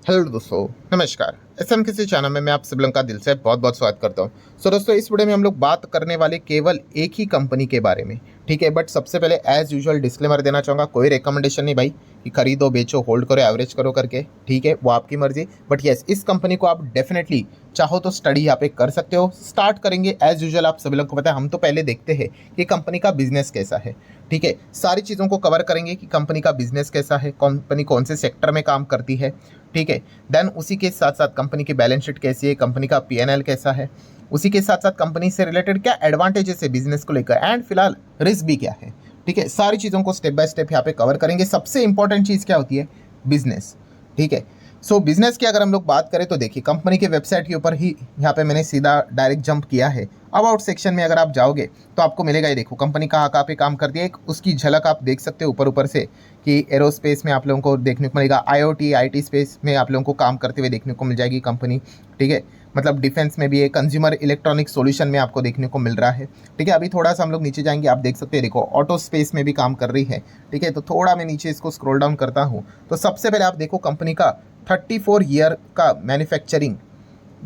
Hello दोस्तों, नमस्कार। SM किसी चैनल में मैं आप सभी लोगों का दिल से बहुत बहुत स्वागत करता हूं। दोस्तों, इस वीडियो में हम लोग बात करने वाले केवल एक ही कंपनी के बारे में, ठीक है। बट सबसे पहले एज यूजुअल डिस्क्लेमर देना चाहूँगा, कोई रिकमेंडेशन नहीं भाई कि खरीदो बेचो होल्ड करो एवरेज करो करके, ठीक है, वो आपकी मर्जी। बट येस, इस कंपनी को आप डेफिनेटली चाहो तो स्टडी यहाँ पे कर सकते हो। स्टार्ट करेंगे एज यूजुअल, आप सभी लोग को पता है हम तो पहले देखते हैं कि कंपनी का बिजनेस कैसा है, ठीक है। सारी चीज़ों को कवर करेंगे कि कंपनी का बिजनेस कैसा है, कंपनी कौन से सेक्टर में काम करती है, ठीक है। देन उसी के साथ साथ कंपनी की बैलेंस शीट कैसी है, कंपनी का पीएनएल कैसा है, उसी के साथ साथ कंपनी से रिलेटेड क्या एडवांटेजेस है बिजनेस को लेकर, एंड फिलहाल रिस्क भी क्या है, ठीक है। सारी चीज़ों को स्टेप बाय स्टेप यहाँ पे कवर करेंगे। सबसे इंपॉर्टेंट चीज़ क्या होती है, बिजनेस, ठीक है। सो बिजनेस की अगर हम लोग बात करें तो देखिए, कंपनी के वेबसाइट के ऊपर ही यहाँ पे मैंने सीधा डायरेक्ट जंप किया है। अबाउट सेक्शन में अगर आप जाओगे तो आपको मिलेगा, ये देखो कंपनी कहाँ पे काम करती है, एक उसकी झलक आप देख सकते हो ऊपर ऊपर से कि एरोस्पेस में आप लोगों को देखने को मिलेगा, आईओटी आईटी स्पेस में आप लोगों को काम करते हुए देखने को मिल जाएगी कंपनी, ठीक है। मतलब डिफेंस में भी है, कंज्यूमर इलेक्ट्रॉनिक सॉल्यूशन में आपको देखने को मिल रहा है, ठीक है। अभी थोड़ा सा हम लोग नीचे जाएंगे, आप देख सकते हैं, देखो ऑटो स्पेस में भी काम कर रही है, ठीक है। तो थोड़ा मैं नीचे इसको स्क्रॉल डाउन करता हूँ तो सबसे पहले आप देखो कंपनी का 34 ईयर का मैन्युफैक्चरिंग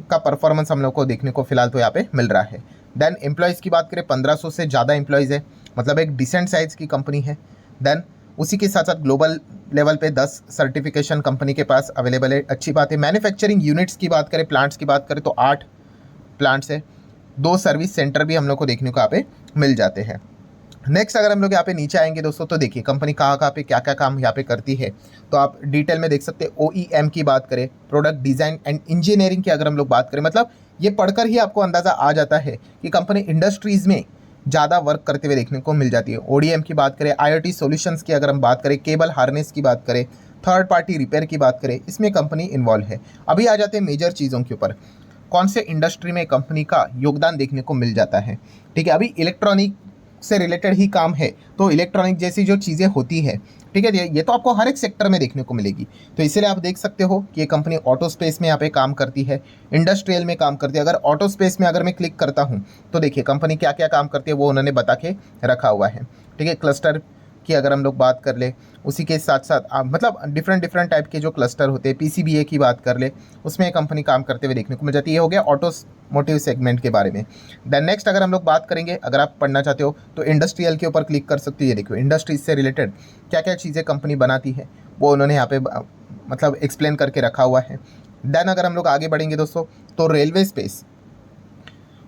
का परफॉर्मेंस हम लोग को देखने को फिलहाल तो यहाँ पे मिल रहा है। देन एम्प्लॉयज़ की बात करें, 1500 से ज़्यादा एम्प्लॉयज़ है, मतलब एक डिसेंट साइज की कंपनी है। देन उसी के साथ साथ ग्लोबल लेवल पे 10 सर्टिफिकेशन कंपनी के पास अवेलेबल है, अच्छी बात है। मैन्युफैक्चरिंग यूनिट्स की बात करें, प्लांट्स की बात करें तो 8 प्लांट्स है, 2 सर्विस सेंटर भी हम लोग को देखने को यहाँ पे मिल जाते हैं। नेक्स्ट अगर हम लोग यहाँ पे नीचे आएंगे दोस्तों तो देखिए कंपनी कहाँ पे क्या क्या काम यहाँ पे करती है, तो आप डिटेल में देख सकते हैं। OEM की बात करें, प्रोडक्ट डिज़ाइन एंड इंजीनियरिंग की अगर हम लोग बात करें, मतलब ये पढ़कर ही आपको अंदाज़ा आ जाता है कि कंपनी इंडस्ट्रीज़ में ज़्यादा वर्क करते हुए देखने को मिल जाती है। ODM की बात करें, IoT सॉल्यूशंस की अगर हम बात करें, केबल हार्नेस की बात करें, थर्ड पार्टी रिपेयर की बात करें, इसमें कंपनी इन्वॉल्व है। अभी आ जाते हैं मेजर चीज़ों के ऊपर, कौन से इंडस्ट्री में कंपनी का योगदान देखने को मिल जाता है, ठीक है। अभी इलेक्ट्रॉनिक से रिलेटेड ही काम है, तो इलेक्ट्रॉनिक जैसी जो चीज़ें होती है, ठीक है, ये तो आपको हर एक सेक्टर में देखने को मिलेगी। तो इसीलिए आप देख सकते हो कि ये कंपनी ऑटो स्पेस में यहाँ पे काम करती है, इंडस्ट्रियल में काम करती है। अगर ऑटो स्पेस में अगर मैं क्लिक करता हूँ तो देखिए कंपनी क्या क्या काम करती है वो उन्होंने बता के रखा हुआ है, ठीक है। क्लस्टर की अगर हम लोग बात कर ले, उसी के साथ साथ मतलब डिफरेंट डिफरेंट टाइप के जो क्लस्टर होते हैं, PCBA की बात कर ले, उसमें कंपनी काम करते हुए देखने को मिल जाती है। ये हो गया ऑटोमोटिव सेगमेंट के बारे में। देन नेक्स्ट अगर हम लोग बात करेंगे, अगर आप पढ़ना चाहते हो तो इंडस्ट्रियल के ऊपर क्लिक कर सकते हो। ये देखो इंडस्ट्रीज से रिलेटेड क्या क्या चीज़ें कंपनी बनाती है वो उन्होंने यहाँ पे मतलब एक्सप्लेन करके रखा हुआ है। देन अगर हम लोग आगे बढ़ेंगे दोस्तों तो रेलवे स्पेस,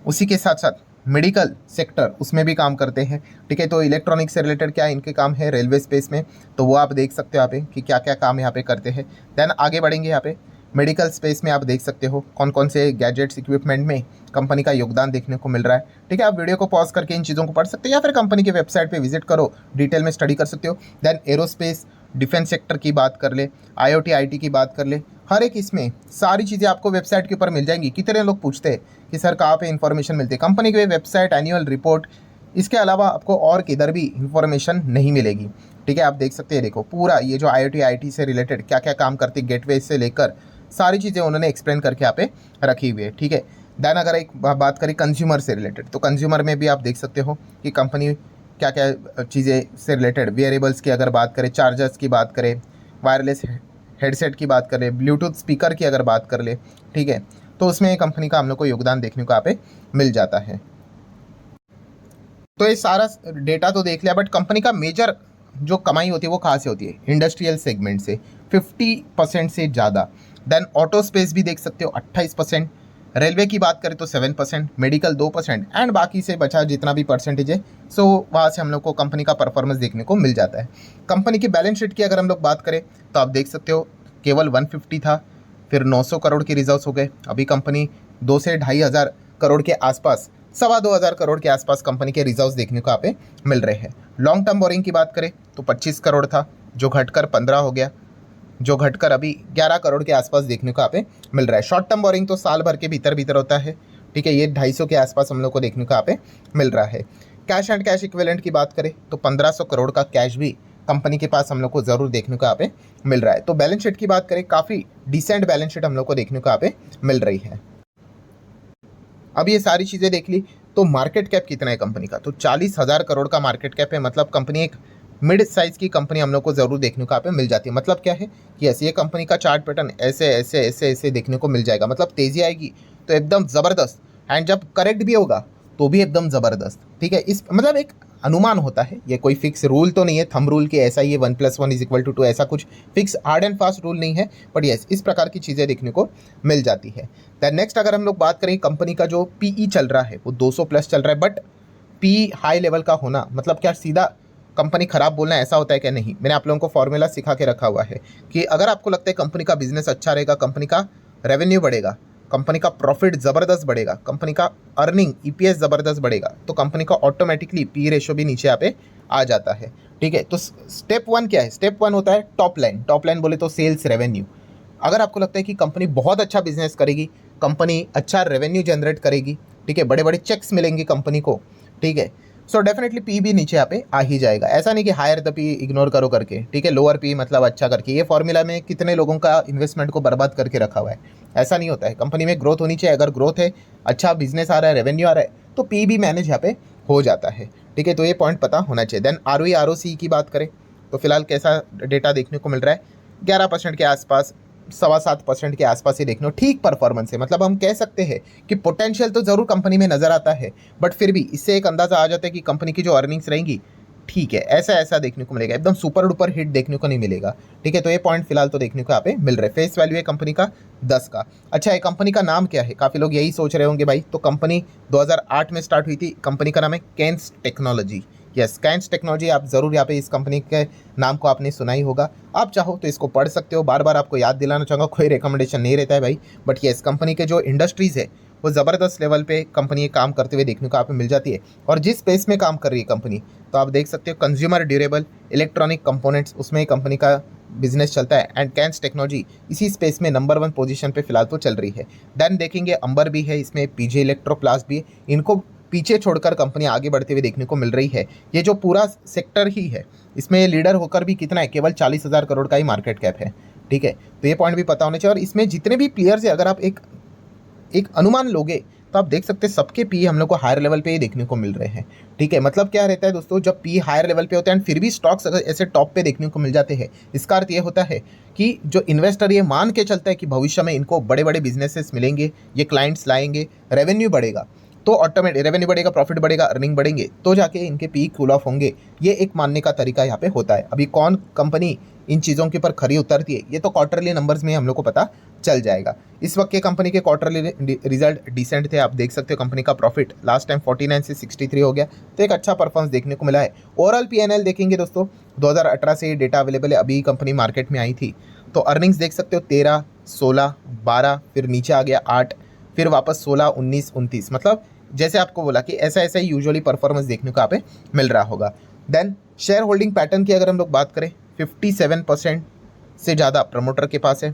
उसी के साथ साथ मेडिकल सेक्टर उसमें भी काम करते हैं, ठीक है। तो इलेक्ट्रॉनिक से रिलेटेड क्या इनके काम है रेलवे स्पेस में, तो वो आप देख सकते हो यहाँ पे कि क्या क्या काम यहाँ पे करते हैं। देन आगे बढ़ेंगे, यहाँ पे मेडिकल स्पेस में आप देख सकते हो कौन कौन से गैजेट्स इक्विपमेंट में कंपनी का योगदान देखने को मिल रहा है, ठीक है। आप वीडियो को पॉज करके इन चीज़ों को पढ़ सकते हो या फिर कंपनी के वेबसाइट पर विजिट करो, डिटेल में स्टडी कर सकते हो। देन एरोस्पेस डिफेंस सेक्टर की बात कर ले, IoT IT की बात कर ले, हर एक इसमें सारी चीज़ें आपको वेबसाइट के ऊपर मिल जाएंगी। कितने लोग पूछते हैं कि सर कहाँ पे इन्फॉर्मेशन मिलती है, कंपनी की वेबसाइट, एनुअल रिपोर्ट, इसके अलावा आपको और किधर भी इन्फॉर्मेशन नहीं मिलेगी, ठीक है। आप देख सकते हैं, देखो पूरा ये जो IoT IT से रिलेटेड क्या क्या काम करती है, गेटवे से लेकर सारी चीज़ें उन्होंने एक्सप्लेन करके यहाँ पे रखी हुई है, ठीक है। देन अगर एक बात करें कंज्यूमर से रिलेटेड, तो कंज्यूमर में भी आप देख सकते हो कि कंपनी क्या क्या चीज़ें से रिलेटेड, वेयरेबल्स की अगर बात करें, चार्जर्स की बात करें, वायरलेस हेडसेट की बात करें, ब्लूटूथ स्पीकर की अगर बात कर ले, ठीक है, तो उसमें कंपनी का हम लोग को योगदान देखने को यहाँ पे मिल जाता है। तो ये सारा डेटा तो देख लिया, बट कंपनी का मेजर जो कमाई होती है वो कहाँ से होती है, इंडस्ट्रियल सेगमेंट से 50% से ज़्यादा। देन ऑटो स्पेस भी देख सकते हो 28%, रेलवे की बात करें तो 7%, मेडिकल 2%, एंड बाकी से बचा जितना भी परसेंटेज है सो वहाँ से हम लोग को कंपनी का परफॉर्मेंस देखने को मिल जाता है। कंपनी की बैलेंस शीट की अगर हम लोग बात करें तो आप देख सकते हो केवल 150 था, फिर 900 करोड़ के रिजर्व्स हो गए, अभी कंपनी 2 से 2,500 करोड़ के आसपास, 2,2500 करोड़ के आसपास कंपनी के रिजर्व्स देखने को यहाँ पे मिल रहे हैं। लॉन्ग टर्म बोरिंग की बात करें तो 25 करोड़ था, जो घटकर 15 हो गया, जो घटकर अभी 11 करोड़ के आसपास देखने को यहाँ पे मिल रहा है। शॉर्ट टर्म बोरिंग तो साल भर के भीतर भीतर होता है, ठीक है, ये 250 के आसपास हम लोग को देखने को यहाँ पे मिल रहा है। कैश एंड कैश इक्विवेलेंट की बात करें तो 1500 करोड़ का कैश भी कंपनी के पास हम लोग को ज़रूर देखने को यहाँ पे मिल रहा है। तो बैलेंस शीट की बात करें, काफ़ी डिसेंट बैलेंस शीट हम लोग को देखने को यहाँ पे मिल रही है। अब ये सारी चीज़ें देख ली, तो मार्केट कैप कितना है कंपनी का, तो 40,000 करोड़ का मार्केट कैप है, मतलब कंपनी एक मिड साइज़ की कंपनी हम लोग को ज़रूर देखने को यहाँ पे मिल जाती है। मतलब क्या है कि ऐसे ये कंपनी का चार्ट पैटर्न ऐसे ऐसे ऐसे ऐसे देखने को मिल जाएगा। मतलब तेज़ी आएगी तो एकदम ज़बरदस्त, एंड जब करेक्ट भी होगा तो भी एकदम ज़बरदस्त। ठीक है, इस मतलब एक अनुमान होता है, ये कोई फिक्स रूल तो नहीं है, थंब रूल के ऐसा ही है 1+1=2, ऐसा कुछ fix hard and fast rule नहीं है, बट यस इस प्रकार की चीज़ें देखने को मिल जाती है। दैन नेक्स्ट अगर हम लोग बात करें कंपनी का जो पीई चल रहा है वो 200 प्लस चल रहा है, बट पी हाई लेवल का होना मतलब क्या सीधा कंपनी खराब बोलना ऐसा होता है क्या? नहीं, मैंने आप लोगों को फॉर्मूला सिखा के रखा हुआ है कि अगर आपको लगता है कंपनी का बिजनेस अच्छा रहेगा, कंपनी का रेवेन्यू बढ़ेगा, कंपनी का प्रॉफिट ज़बरदस्त बढ़ेगा, कंपनी का अर्निंग ईपीएस ज़बरदस्त बढ़ेगा, तो कंपनी का ऑटोमेटिकली पी रेशो भी नीचे यहाँ पे आ जाता है। ठीक है, तो स्टेप 1 क्या है? स्टेप 1 होता है टॉप लाइन। टॉप लाइन बोले तो सेल्स रेवेन्यू। अगर आपको लगता है कि कंपनी बहुत अच्छा बिजनेस करेगी, कंपनी अच्छा रेवेन्यू जनरेट करेगी, ठीक है, बड़े बड़े चेक्स मिलेंगे कंपनी को, ठीक है, सो डेफिनेटली पी भी नीचे यहाँ पे आ ही जाएगा। ऐसा नहीं कि हायर द पी इग्नोर करो करके, ठीक है, लोअर पी मतलब अच्छा करके। ये फॉर्मूला में कितने लोगों का इन्वेस्टमेंट को बर्बाद करके रखा हुआ है। ऐसा नहीं होता है, कंपनी में ग्रोथ होनी चाहिए। अगर ग्रोथ है, अच्छा बिजनेस आ रहा है, रेवेन्यू आ रहा है, तो पी भी मैनेज यहाँ पे हो जाता है। ठीक है, तो ये पॉइंट पता होना चाहिए। देन आरओई आरओसी की बात करें तो फिलहाल कैसा डेटा देखने को मिल रहा है? 11% के आसपास, 7.25% के आसपास ही देखने को ठीक परफॉर्मेंस है। मतलब हम कह सकते हैं कि पोटेंशियल तो ज़रूर कंपनी में नज़र आता है, बट फिर भी इससे एक अंदाज़ा आ जाता है कि कंपनी की जो अर्निंग्स रहेंगी, ठीक है, ऐसा ऐसा देखने को मिलेगा, एकदम सुपर डुपर हिट देखने को नहीं मिलेगा। ठीक है, तो ये पॉइंट फिलहाल तो देखने को यहाँ पे मिल रहा है। फेस वैल्यू है कंपनी का 10 का। अच्छा, ये कंपनी का नाम क्या है? काफ़ी लोग यही सोच रहे होंगे भाई। तो कंपनी 2008 में स्टार्ट हुई थी। कंपनी का नाम है कैंस टेक्नोलॉजी। यस, कैंस टेक्नोलॉजी। आप ज़रूर यहाँ पे इस कंपनी के नाम को आपने सुना ही होगा। आप चाहो तो इसको पढ़ सकते हो। बार बार आपको याद दिलाना चाहूँगा, कोई रिकमेंडेशन नहीं रहता है भाई, बट यस कंपनी के जो इंडस्ट्रीज़ है वो ज़बरदस्त लेवल पे कंपनी काम करते हुए देखने को आप मिल जाती है। और जिस स्पेस में काम कर रही है कंपनी, तो आप देख सकते हो कंज्यूमर ड्यूरेबल इलेक्ट्रॉनिक कंपोनेंट्स, उसमें कंपनी का बिजनेस चलता है। एंड कैंस टेक्नोलॉजी इसी स्पेस में नंबर 1 पोजीशन पे फिलहाल तो चल रही है। देन देखेंगे अंबर भी है, इसमें पीजे इलेक्ट्रोप्लास्ट भी है। इनको पीछे छोड़कर कंपनी आगे बढ़ते हुए देखने को मिल रही है। ये जो पूरा सेक्टर ही है, इसमें लीडर होकर भी कितना है, केवल 40,000 करोड़ का ही मार्केट कैप है। ठीक है, तो ये पॉइंट भी पता होना चाहिए। और इसमें जितने भी प्लेयर्स है, अगर आप एक अनुमान लोगे तो आप देख सकते हैं सबके पी हम लोग को हायर लेवल पे ही देखने को मिल रहे हैं। ठीक है, मतलब क्या रहता है दोस्तों, जब पी हायर लेवल पे होते हैं एंड फिर भी स्टॉक्स अगर ऐसे टॉप पे देखने को मिल जाते हैं, इसका अर्थ ये होता है कि जो इन्वेस्टर ये मान के चलता है कि भविष्य में इनको बड़े बड़े बिजनेसेस मिलेंगे, ये क्लाइंट्स लाएंगे, रेवेन्यू बढ़ेगा, तो ऑटोमेटिक रेवेन्यू बढ़ेगा, प्रॉफिट बढ़ेगा, अर्निंग बढ़ेंगे, तो जाके इनके पी कूल ऑफ होंगे। ये एक मानने का तरीका यहाँ पे होता है। अभी कौन कंपनी इन चीज़ों के ऊपर खरी उतरती है, ये तो क्वार्टरली नंबर्स में हम लोग को पता चल जाएगा। इस वक्त के कंपनी के क्वार्टरली रिजल्ट डिसेंट थे। आप देख सकते हो कंपनी का प्रॉफिट लास्ट टाइम 49 से 63 हो गया, तो एक अच्छा परफॉर्मेंस देखने को मिला है। ओवरऑल पीएनएल देखेंगे दोस्तों, 2018 से ये डेटा अवेलेबल है, अभी कंपनी मार्केट में आई थी। तो अर्निंग्स देख सकते हो 13, 16, 12, फिर नीचे आ गया 8, फिर वापस 16, 19, 29। मतलब जैसे आपको बोला कि ऐसा ऐसा ही यूजुअली परफॉर्मेंस देखने को यहाँ पे मिल रहा होगा। देन शेयर होल्डिंग पैटर्न की अगर हम लोग बात करें, 57% से ज़्यादा प्रमोटर के पास है।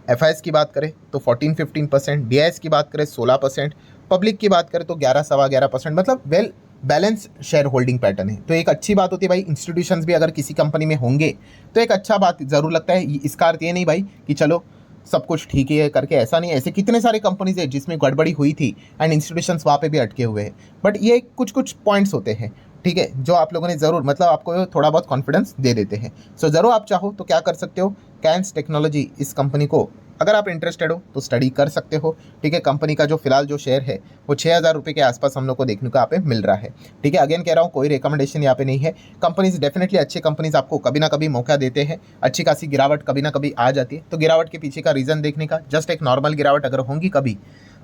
एफआईएस की बात करें तो 14-15%, डीआईएस की बात करें 16%, पब्लिक की बात करें तो 11, सवा 11%। मतलब well balance share holding pattern है। तो एक अच्छी बात होती है भाई, इंस्टीट्यूशंस भी अगर किसी कंपनी में होंगे तो एक अच्छा बात ज़रूर लगता है। इसका अर्थ ये नहीं भाई कि चलो सब कुछ ठीक है करके, ऐसा नहीं। ऐसे कितने सारे कंपनीज है जिसमें गड़बड़ी हुई थी एंड इंस्टीट्यूशंस वहाँ पे भी अटके हुए हैं। बट ये कुछ कुछ पॉइंट्स होते हैं, ठीक है, जो आप लोगों ने ज़रूर मतलब आपको थोड़ा बहुत कॉन्फिडेंस दे देते हैं। सो ज़रूर आप चाहो तो क्या कर सकते हो, कैंस टेक्नोलॉजी इस कंपनी को अगर आप इंटरेस्टेड हो तो स्टडी कर सकते हो। ठीक है, कंपनी का जो फिलहाल जो शेयर है वो 6,000 रुपये के आसपास हम लोग को देखने को यहाँ पे मिल रहा है। ठीक है, अगेन कह रहा हूँ कोई रिकमेंडेशन यहाँ पे नहीं है। कंपनीज डेफिनेटली अच्छी कंपनीज आपको कभी ना कभी मौका देते हैं। अच्छी खासी गिरावट कभी ना कभी आ जाती है, तो गिरावट के पीछे का रीज़न देखने का, जस्ट एक नॉर्मल गिरावट अगर होंगी कभी,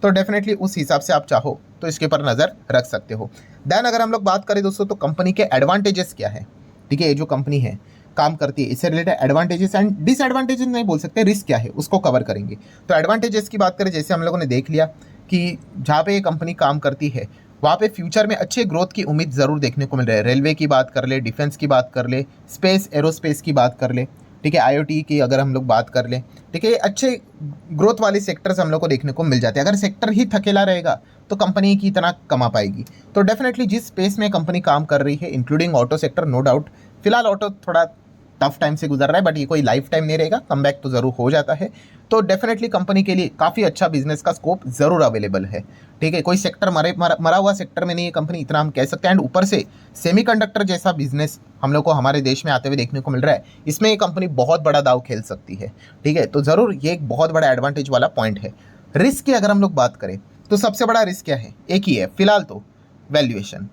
तो डेफिनेटली उस हिसाब से आप चाहो तो इसके ऊपर नज़र रख सकते हो। देन अगर हम लोग बात करें दोस्तों तो कंपनी के एडवांटेजेस क्या है, ठीक है, ये जो कंपनी है काम करती है, इससे रिलेटेड एडवांटेजेस एंड डिसएडवांटेजेस नहीं बोल सकते, रिस्क क्या है उसको कवर करेंगे। तो एडवांटेजेस की बात करें, जैसे हम लोगों ने देख लिया कि जहाँ पे ये कंपनी काम करती है वहाँ पे फ्यूचर में अच्छे ग्रोथ की उम्मीद ज़रूर देखने को मिल रही है। रेलवे की बात कर ले, डिफेंस की बात कर ले, स्पेस एरोस्पेस की बात कर ले, ठीक है, आईओटी की अगर हम लोग बात कर लें, ठीक है, अच्छे ग्रोथ वाले सेक्टर्स हम लोग को देखने को मिल जाते हैं। अगर सेक्टर ही थकेला रहेगा तो कंपनी की इतना कमा पाएगी। तो डेफिनेटली जिस स्पेस में कंपनी काम कर रही है, including auto sector, no doubt फिलहाल ऑटो थोड़ा टफ टाइम से गुजर रहा है, बट ये कोई लाइफ टाइम नहीं रहेगा, कम बैक तो ज़रूर हो जाता है। तो डेफिनेटली कंपनी के लिए काफ़ी अच्छा बिजनेस का स्कोप ज़रूर अवेलेबल है। ठीक है, कोई सेक्टर मरा हुआ सेक्टर में नहीं है कंपनी, इतना हम कह सकते हैं। एंड ऊपर से सेमीकंडक्टर जैसा बिजनेस हम लोग को हमारे देश में आते हुए देखने को मिल रहा है, इसमें ये कंपनी बहुत बड़ा दाव खेल सकती है। ठीक है, तो ज़रूर ये एक बहुत बड़ा एडवांटेज वाला पॉइंट है। रिस्क की अगर हम लोग बात करें तो सबसे बड़ा रिस्क क्या है, एक ही है फिलहाल तो, वैल्यूएशन।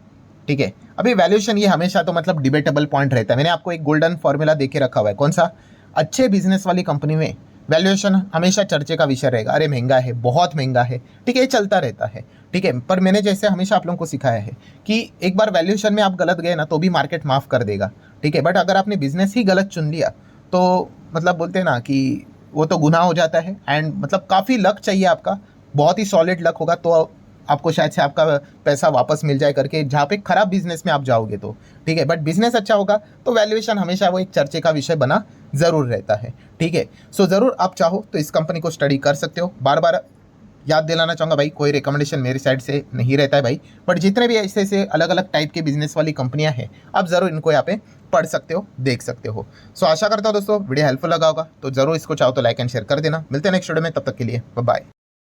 ठीक है, अभी वैल्यूएशन ये हमेशा तो मतलब डिबेटेबल पॉइंट रहता है। मैंने आपको एक गोल्डन फॉर्मूला देके रखा हुआ है, कौन सा, अच्छे बिजनेस वाली कंपनी में वैल्यूएशन हमेशा चर्चे का विषय रहेगा। अरे महंगा है, बहुत महंगा है, ठीक है, ये चलता रहता है। ठीक है, पर मैंने जैसे हमेशा आप लोगों को सिखाया है कि एक बार वैल्यूएशन में आप गलत गए ना तो भी मार्केट माफ़ कर देगा। ठीक है, बट अगर आपने बिजनेस ही गलत चुन लिया तो मतलब बोलते हैं ना कि वो तो गुनाह हो जाता है। एंड मतलब काफ़ी लक चाहिए आपका, बहुत ही सॉलिड लक होगा तो आपको शायद से आपका पैसा वापस मिल जाए करके, जहाँ पे खराब बिजनेस में आप जाओगे तो। ठीक है, बट बिजनेस अच्छा होगा तो वैल्यूएशन हमेशा वो एक चर्चे का विषय बना ज़रूर रहता है। ठीक है, सो ज़रूर आप चाहो तो इस कंपनी को स्टडी कर सकते हो। बार बार याद दिलाना चाहूँगा भाई, कोई रिकमेंडेशन मेरी साइड से नहीं रहता है भाई, बट जितने भी ऐसे ऐसे अलग अलग टाइप के बिजनेस वाली कंपनियां हैं, आप ज़रूर इनको यहाँ पे पढ़ सकते हो, देख सकते हो। सो आशा करता हूँ दोस्तों वीडियो हेल्पफुल लगा होगा, तो ज़रूर इसको चाहो तो लाइक एंड शेयर कर देना। मिलते हैं नेक्स्ट वीडियो में, तब तक के लिए बाय बाय।